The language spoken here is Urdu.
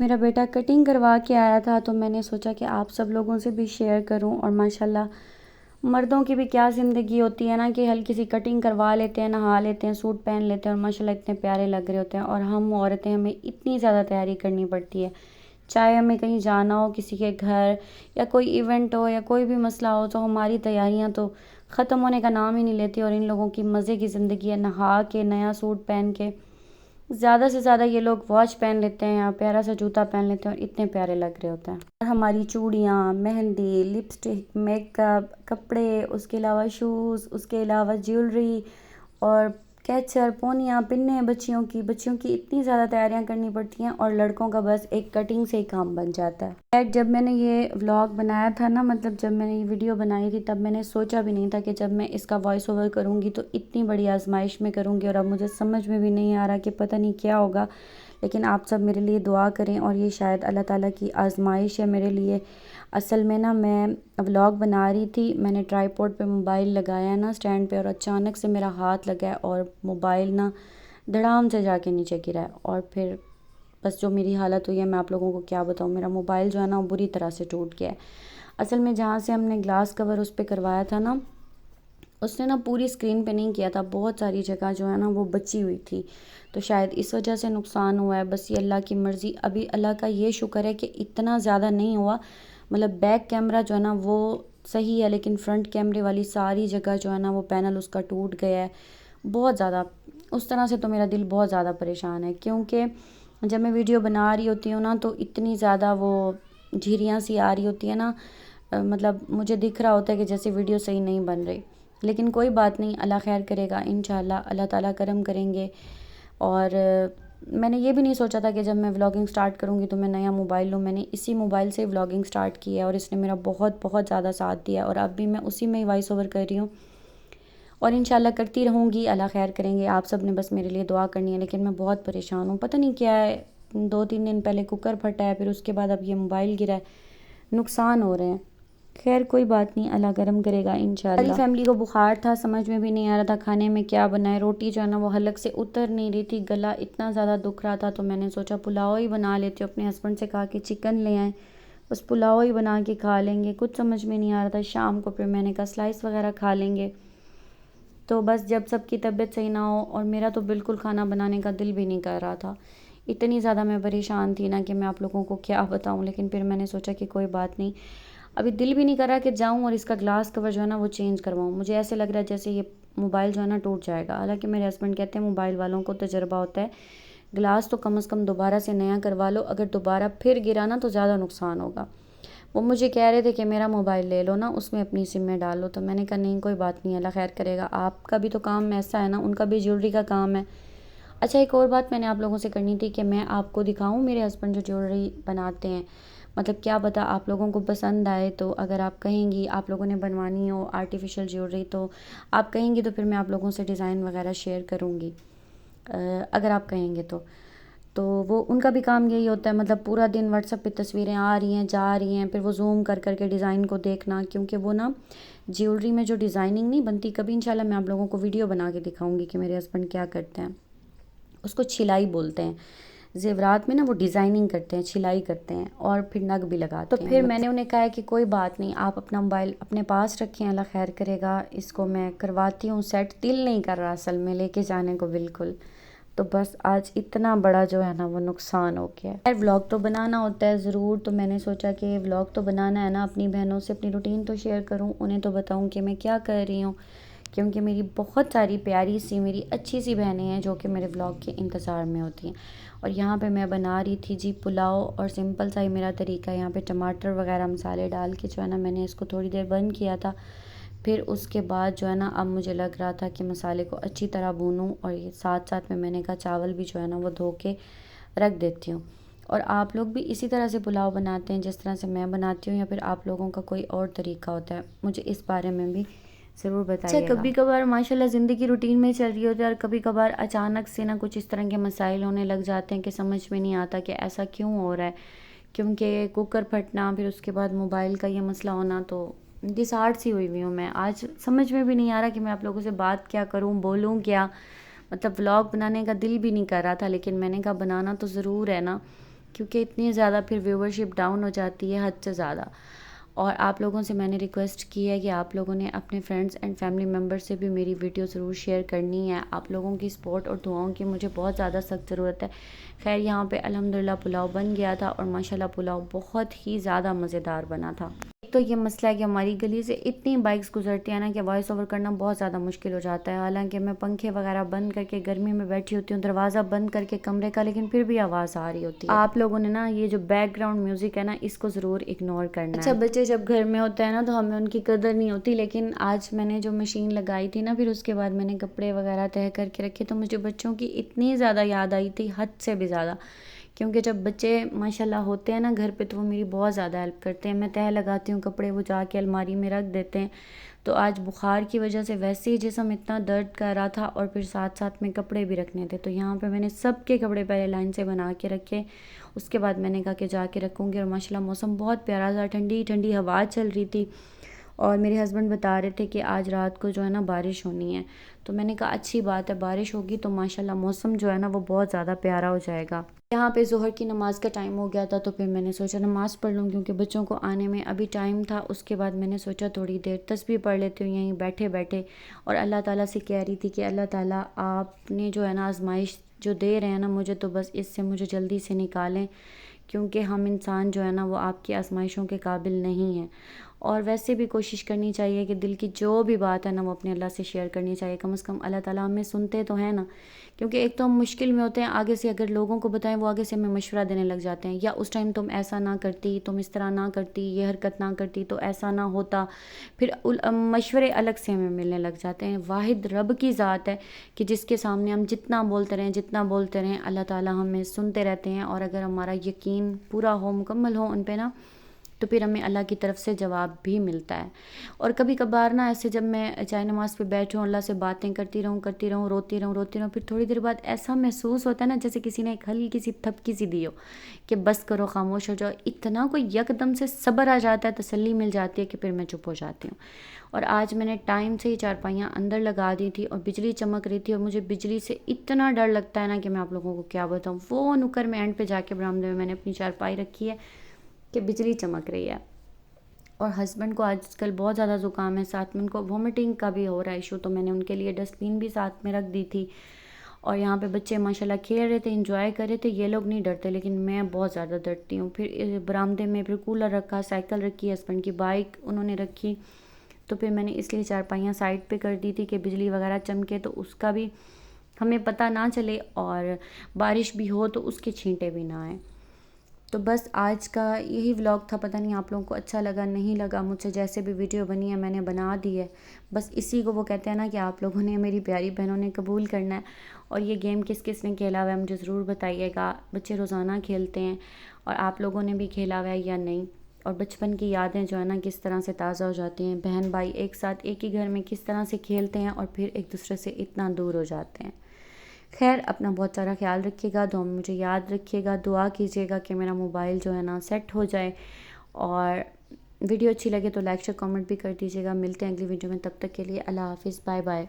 میرا بیٹا کٹنگ کروا کے آیا تھا تو میں نے سوچا کہ آپ سب لوگوں سے بھی شیئر کروں. اور ماشاءاللہ مردوں کی بھی کیا زندگی ہوتی ہے نا کہ ہلکی سی کٹنگ کروا لیتے ہیں, نہا لیتے ہیں, سوٹ پہن لیتے ہیں اور ماشاءاللہ اتنے پیارے لگ رہے ہوتے ہیں. اور ہم عورتیں ہمیں اتنی زیادہ تیاری کرنی پڑتی ہے, چاہے ہمیں کہیں جانا ہو کسی کے گھر یا کوئی ایونٹ ہو یا کوئی بھی مسئلہ ہو تو ہماری تیاریاں تو ختم ہونے کا نام ہی نہیں لیتی. اور ان لوگوں کی مزے کی زندگی ہے, نہا کے نیا سوٹ پہن کے, زیادہ سے زیادہ یہ لوگ واچ پہن لیتے ہیں یا پیارا سا جوتا پہن لیتے ہیں اور اتنے پیارے لگ رہے ہوتے ہیں. اور ہماری چوڑیاں, مہندی, لپسٹک, میک اپ, کپڑے, اس کے علاوہ شوز, اس کے علاوہ جیولری اور کیچر, پونیاں, پنیں, بچیوں کی اتنی زیادہ تیاریاں کرنی پڑتی ہیں. اور لڑکوں کا بس ایک کٹنگ سے ہی کام بن جاتا ہے. جب میں نے یہ ولاگ بنایا تھا نا, مطلب جب میں نے یہ ویڈیو بنائی تھی تب میں نے سوچا بھی نہیں تھا کہ جب میں اس کا وائس اوور کروں گی تو اتنی بڑی آزمائش میں کروں گی. اور اب مجھے سمجھ میں بھی نہیں آ رہا کہ پتہ نہیں کیا ہوگا, لیکن آپ سب میرے لیے دعا کریں. اور یہ شاید اللہ تعالیٰ کی آزمائش ہے میرے لیے. اصل میں نا میں ولاگ بنا رہی تھی, میں نے ٹرائی پوڈ پہ موبائل لگایا نا اسٹینڈ پہ, اور اچانک سے میرا ہاتھ لگا اور موبائل نا دھڑام سے جا کے نیچے گرا ہے. اور پھر بس جو میری حالت ہوئی ہے میں آپ لوگوں کو کیا بتاؤں. میرا موبائل جو ہے نا وہ بری طرح سے ٹوٹ گیا ہے. اصل میں جہاں سے ہم نے گلاس کور اس پہ کروایا تھا نا, اس نے نا پوری اسکرین پہ نہیں کیا تھا, بہت ساری جگہ جو ہے نا وہ بچی ہوئی تھی, تو شاید اس وجہ سے نقصان ہوا ہے. بس یہ اللہ کی مرضی. ابھی اللہ کا یہ شکر ہے کہ اتنا زیادہ نہیں ہوا, مطلب بیک کیمرہ جو ہے نا وہ صحیح ہے, لیکن فرنٹ کیمرے والی ساری جگہ جو ہے نا وہ پینل اس کا ٹوٹ گیا ہے بہت زیادہ. اس طرح سے تو میرا دل بہت زیادہ پریشان ہے, کیونکہ جب میں ویڈیو بنا رہی ہوتی ہوں نا تو اتنی زیادہ وہ جھریاں سی آ رہی ہوتی ہے نا, مطلب مجھے دکھ رہا ہوتا ہے کہ جیسے ویڈیو صحیح نہیں بن رہی. لیکن کوئی بات نہیں, اللہ خیر کرے گا انشاءاللہ, اللہ تعالیٰ کرم کریں گے. اور میں نے یہ بھی نہیں سوچا تھا کہ جب میں ولاگنگ سٹارٹ کروں گی تو میں نیا موبائل لوں. میں نے اسی موبائل سے ولاگنگ سٹارٹ کی ہے اور اس نے میرا بہت بہت زیادہ ساتھ دیا, اور اب بھی میں اسی میں ہی وائس اوور کر رہی ہوں اور انشاءاللہ کرتی رہوں گی. اللہ خیر کریں گے. آپ سب نے بس میرے لیے دعا کرنی ہے. لیکن میں بہت پریشان ہوں, پتہ نہیں کیا ہے, 2-3 دن پہلے کوکر پھٹا ہے, پھر اس کے بعد اب یہ موبائل گرا ہے, نقصان ہو رہے ہیں. خیر کوئی بات نہیں, اللہ کرم کرے گا انشاءاللہ. ساری فیملی کو بخار تھا, سمجھ میں بھی نہیں آ رہا تھا کھانے میں کیا بنائے. روٹی جو ہے نا وہ حلق سے اتر نہیں رہی تھی, گلا اتنا زیادہ دکھ رہا تھا, تو میں نے سوچا پلاؤ ہی بنا لیتی ہوں. اپنے ہسبینڈ سے کہا کہ چکن لے آئیں, بس پلاؤ ہی بنا کے کھا لیں گے. کچھ سمجھ میں نہیں آ رہا تھا. شام کو پھر میں نے کہا سلائس وغیرہ کھا لیں گے. تو بس جب سب کی طبیعت صحیح نہ ہو, اور میرا تو بالکل کھانا بنانے کا دل بھی نہیں کر رہا تھا, اتنی زیادہ میں پریشان تھی نا کہ میں آپ لوگوں کو کیا بتاؤں. لیکن پھر میں نے سوچا کہ کوئی بات نہیں, ابھی دل بھی نہیں کر رہا کہ جاؤں اور اس کا گلاس کور جو ہے نا وہ چینج کرواؤں. مجھے ایسے لگ رہا ہے جیسے یہ موبائل جو ہے نا ٹوٹ جائے گا. حالانکہ میرے ہسبینڈ کہتے ہیں موبائل والوں کو تجربہ ہوتا ہے, گلاس تو کم از کم دوبارہ سے نیا کروا لو, اگر دوبارہ پھر گرا نا تو زیادہ نقصان ہوگا. وہ مجھے کہہ رہے تھے کہ میرا موبائل لے لو نا, اس میں اپنی سم میں ڈال لو. تو میں نے کہا نہیں کوئی بات نہیں, اللہ خیر کرے گا. آپ کا بھی تو کام ایسا ہے نا, ان کا بھی جیولری کا کام ہے. اچھا ایک اور بات میں نے آپ لوگوں سے کرنی تھی کہ میں آپ کو دکھاؤں میرے ہسبینڈ جو جیولری بناتے ہیں, مطلب کیا پتہ آپ لوگوں کو پسند آئے. تو اگر آپ کہیں گی, آپ لوگوں نے بنوانی ہو آرٹیفیشل جیولری, تو آپ کہیں گی تو پھر میں آپ لوگوں سے ڈیزائن وغیرہ شیئر کروں گی, اگر آپ کہیں گے تو وہ ان کا بھی کام یہی ہوتا ہے. مطلب پورا دن واٹس ایپ پہ تصویریں آ رہی ہیں جا رہی ہیں, پھر وہ زوم کر کر کے ڈیزائن کو دیکھنا, کیونکہ وہ نا جیولری میں جو ڈیزائننگ نہیں بنتی, کبھی انشاءاللہ میں آپ لوگوں کو ویڈیو بنا کے دکھاؤں گی کہ میرے ہسبینڈ کیا کرتے ہیں. اس کو چھلائی بولتے ہیں. زیورات میں نا وہ ڈیزائننگ کرتے ہیں, چھلائی کرتے ہیں, اور پھر نگ بھی لگاتے ہیں. تو پھر میں نے انہیں کہا ہے کہ کوئی بات نہیں, آپ اپنا موبائل اپنے پاس رکھیں, اللہ خیر کرے گا. اس کو میں کرواتی ہوں سیٹ. دل نہیں کر رہا اصل میں لے کے جانے کو بالکل. تو بس آج اتنا بڑا جو ہے نا وہ نقصان ہو گیا ہے. ولاگ تو بنانا ہوتا ہے ضرور, تو میں نے سوچا کہ ولاگ تو بنانا ہے نا, اپنی بہنوں سے اپنی روٹین تو شیئر کروں, انہیں تو بتاؤں کہ میں کیا کر رہی ہوں. کیونکہ میری بہت ساری پیاری سی میری اچھی سی بہنیں ہیں جو کہ میرے ولاگ کے انتظار میں ہوتی ہیں. اور یہاں پہ میں بنا رہی تھی جی پلاؤ, اور سمپل سا ہی میرا طریقہ ہے. یہاں پہ ٹماٹر وغیرہ مسالے ڈال کے جو ہے نا میں نے اس کو تھوڑی دیر بند کیا تھا. پھر اس کے بعد جو ہے نا اب مجھے لگ رہا تھا کہ مسالے کو اچھی طرح بھونوں, اور یہ ساتھ ساتھ میں نے کہا چاول بھی جو ہے نا وہ دھو کے رکھ دیتی ہوں. اور آپ لوگ بھی اسی طرح سے پلاؤ بناتے ہیں جس طرح سے میں بناتی ہوں, یا پھر آپ لوگوں کا کوئی اور طریقہ ہوتا ہے, مجھے اس بارے میں بھی ضرور بتائیے گا. کبھی کبھار ماشاءاللہ زندگی روٹین میں چل رہی ہوتی ہے, اور کبھی کبھار اچانک سے نا کچھ اس طرح کے مسائل ہونے لگ جاتے ہیں کہ سمجھ میں نہیں آتا کہ ایسا کیوں ہو رہا ہے. کیونکہ کوکر پھٹنا, پھر اس کے بعد موبائل کا یہ مسئلہ ہونا, تو ڈسہارٹ سی ہوئی ہوں میں آج. سمجھ میں بھی نہیں آ رہا کہ میں آپ لوگوں سے بات کیا کروں, بولوں کیا. مطلب ولاگ بنانے کا دل بھی نہیں کر رہا تھا, لیکن میں نے کہا بنانا تو ضرور ہے نا, کیونکہ اتنی زیادہ پھر ویورشپ ڈاؤن ہو جاتی ہے حد سے زیادہ. اور آپ لوگوں سے میں نے ریکویسٹ کی ہے کہ آپ لوگوں نے اپنے فرینڈس اینڈ فیملی ممبر سے بھی میری ویڈیو ضرور شیئر کرنی ہے. آپ لوگوں کی سپورٹ اور دعاؤں کی مجھے بہت زیادہ سخت ضرورت ہے. خیر یہاں پہ الحمدللہ پلاؤ بن گیا تھا اور ماشاءاللہ پلاؤ بہت ہی زیادہ مزیدار بنا تھا. ایک تو یہ مسئلہ ہے کہ ہماری گلی سے اتنی بائکس گزرتی ہیں نا کہ وائس اوور کرنا بہت زیادہ مشکل ہو جاتا ہے. حالانکہ میں پنکھے وغیرہ بند کر کے گرمی میں بیٹھی ہوتی ہوں, دروازہ بند کر کے کمرے کا, لیکن پھر بھی آواز آ رہی ہوتی ہے. آپ لوگوں نے نا یہ جو بیک گراؤنڈ میوزک ہے نا اس کو ضرور اگنور کرنا ہے. اچھا بچے جب گھر میں ہوتے ہیں نا تو ہمیں ان کی قدر نہیں ہوتی, لیکن آج میں نے جو مشین لگائی تھی نا پھر اس کے بعد میں نے کپڑے وغیرہ تہہ کر کے رکھے تو مجھے بچوں کی اتنی زیادہ یاد آئی تھی, حد سے بھی زیادہ. کیونکہ جب بچے ماشاءاللہ ہوتے ہیں نا گھر پہ تو وہ میری بہت زیادہ ہیلپ کرتے ہیں. میں تہہ لگاتی ہوں کپڑے, وہ جا کے الماری میں رکھ دیتے ہیں. تو آج بخار کی وجہ سے ویسے ہی جسم اتنا درد کر رہا تھا اور پھر ساتھ ساتھ میں کپڑے بھی رکھنے تھے, تو یہاں پہ میں نے سب کے کپڑے پہلے لائن سے بنا کے رکھے. اس کے بعد میں نے کہا کہ جا کے رکھوں گی. اور ماشاءاللہ موسم بہت پیارا تھا, ٹھنڈی ٹھنڈی ہوا چل رہی تھی اور میرے ہسبینڈ بتا رہے تھے کہ آج رات کو جو ہے نا بارش ہونی ہے. تو میں نے کہا اچھی بات ہے, بارش ہوگی تو ماشاءاللہ موسم جو ہے نا وہ بہت زیادہ پیارا ہو جائے گا. یہاں پہ ظہر کی نماز کا ٹائم ہو گیا تھا تو پھر میں نے سوچا نماز پڑھ لوں, کیونکہ بچوں کو آنے میں ابھی ٹائم تھا. اس کے بعد میں نے سوچا تھوڑی دیر تسبیح پڑھ لیتی ہوں یہیں بیٹھے بیٹھے, اور اللہ تعالیٰ سے کہہ رہی تھی کہ اللہ تعالیٰ آپ نے جو ہے نا آزمائش جو دے رہے ہیں نا مجھے, تو بس اس سے مجھے جلدی سے نکالیں, کیونکہ ہم انسان جو ہے نا وہ آپ کی آزمائشوں کے قابل نہیں ہیں. اور ویسے بھی کوشش کرنی چاہیے کہ دل کی جو بھی بات ہے نا وہ اپنے اللہ سے شیئر کرنی چاہیے. کم از کم اللہ تعالیٰ ہمیں سنتے تو ہیں نا, کیونکہ ایک تو ہم مشکل میں ہوتے ہیں, آگے سے اگر لوگوں کو بتائیں وہ آگے سے ہمیں مشورہ دینے لگ جاتے ہیں, یا اس ٹائم تم ایسا نہ کرتی, تم اس طرح نہ کرتی, یہ حرکت نہ کرتی تو ایسا نہ ہوتا, پھر مشورے الگ سے ہمیں ملنے لگ جاتے ہیں. واحد رب کی ذات ہے کہ جس کے سامنے ہم جتنا بولتے رہیں اللہ تعالیٰ ہمیں سنتے رہتے ہیں. اور اگر ہمارا یقین پورا ہو, مکمل ہو ان پہ نا, تو پھر ہمیں اللہ کی طرف سے جواب بھی ملتا ہے. اور کبھی کبھار نا ایسے جب میں چائے نماز پہ بیٹھوں, اللہ سے باتیں کرتی رہوں, روتی رہوں, پھر تھوڑی دیر بعد ایسا محسوس ہوتا ہے نا جیسے کسی نے ایک ہلکی سی تھپکی سی دی ہو کہ بس کرو, خاموش ہو جاؤ. اتنا کوئی یکدم سے صبر آ جاتا ہے, تسلی مل جاتی ہے کہ پھر میں چپ ہو جاتی ہوں. اور آج میں نے ٹائم سے ہی چارپائیاں اندر لگا دی تھی اور بجلی چمک رہی تھی, اور مجھے بجلی سے اتنا ڈر لگتا ہے نا کہ میں آپ لوگوں کو کیا بتاؤں. وہ نکر میں اینڈ پہ جا کے برآمدے میں نے اپنی چارپائی رکھی ہے کہ بجلی چمک رہی ہے. اور ہسبینڈ کو آج کل بہت زیادہ زکام ہے, ساتھ میں ان کو وومٹنگ کا بھی ہو رہا ہے ایشو, تو میں نے ان کے لیے ڈسٹ بین بھی ساتھ میں رکھ دی تھی. اور یہاں پہ بچے ماشاءاللہ کھیل رہے تھے, انجوائے کر رہے تھے. یہ لوگ نہیں ڈرتے لیکن میں بہت زیادہ ڈرتی ہوں. پھر برآمدے میں پھر کولر رکھا, سائیکل رکھی, ہسبینڈ کی بائک انہوں نے رکھی, تو پھر میں نے اس لیے چارپائیاں سائڈ پہ کر دی تھی کہ بجلی وغیرہ چمکے تو اس کا بھی ہمیں پتہ نہ چلے, اور بارش بھی ہو تو اس کے چھینٹے بھی نہ آئیں. تو بس آج کا یہی ولاگ تھا. پتہ نہیں آپ لوگوں کو اچھا لگا نہیں لگا, مجھ سے جیسے بھی ویڈیو بنی ہے میں نے بنا دی ہے. بس اسی کو وہ کہتے ہیں نا کہ آپ لوگوں نے, میری پیاری بہنوں نے قبول کرنا ہے. اور یہ گیم کس کس نے کھیلا ہوا ہے مجھے ضرور بتائیے گا. بچے روزانہ کھیلتے ہیں, اور آپ لوگوں نے بھی کھیلا ہوا ہے یا نہیں. اور بچپن کی یادیں جو ہے نا کس طرح سے تازہ ہو جاتی ہیں, بہن بھائی ایک ساتھ ایک ہی گھر میں کس طرح سے کھیلتے ہیں اور پھر ایک دوسرے سے اتنا دور ہو جاتے ہیں. خیر اپنا بہت سارا خیال رکھیے گا, دعا میں مجھے یاد رکھیے گا, دعا کیجیے گا کہ میرا موبائل جو ہے نا سیٹ ہو جائے. اور ویڈیو اچھی لگے تو لائک شیئر کامنٹ بھی کر دیجیے گا. ملتے ہیں اگلی ویڈیو میں, تب تک کے لیے اللہ حافظ, بائے بائے.